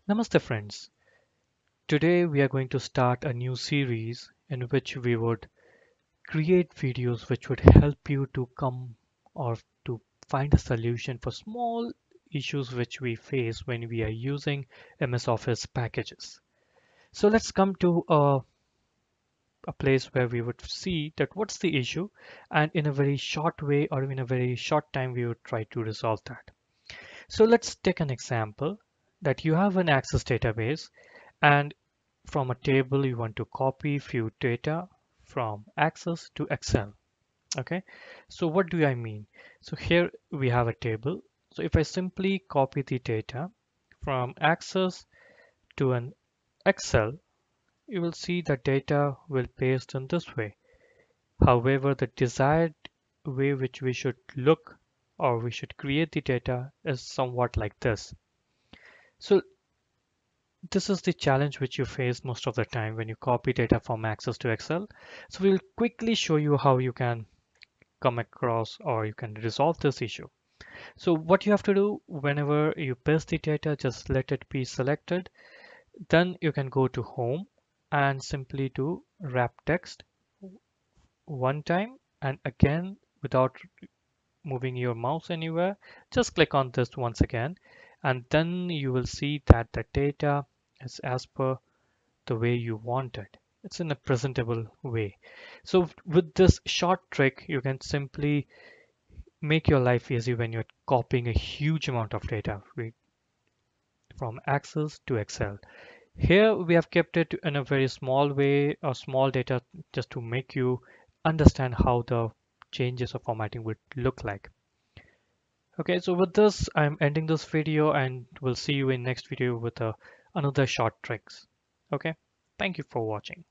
Namaste friends. Today we are going to start a new series in which we would create videos which would help you to come or to find a solution for small issues which we face when we are using MS Office packages. So let's come to a place where we would see that what's the issue, and in a very short way or in a very short time we would try to resolve that. So let's take an example that you have an Access database, and from a table you want to copy few data from Access to Excel. Okay, so what do I mean? So here we have a table. So if I simply copy the data from Access to an Excel, you will see the data will paste in this way. However, the desired way which we should look or we should create the data is somewhat like this. So this is the challenge which you face most of the time when you copy data from Access to Excel. So we'll quickly show you how you can come across or you can resolve this issue. So what you have to do whenever you paste the data, just let it be selected. Then you can go to Home and simply do wrap text one time, and again without moving your mouse anywhere, just click on this once again, and then you will see that the data is as per the way you want it. It's in a presentable way. So with this short trick, you can simply make your life easy when you're copying a huge amount of data from Access to Excel. Here we have kept it in a very small way or small data just to make you understand how the changes of formatting would look like. Okay, so with this, I'm ending this video and we'll see you in next video with another short tricks. Okay, thank you for watching.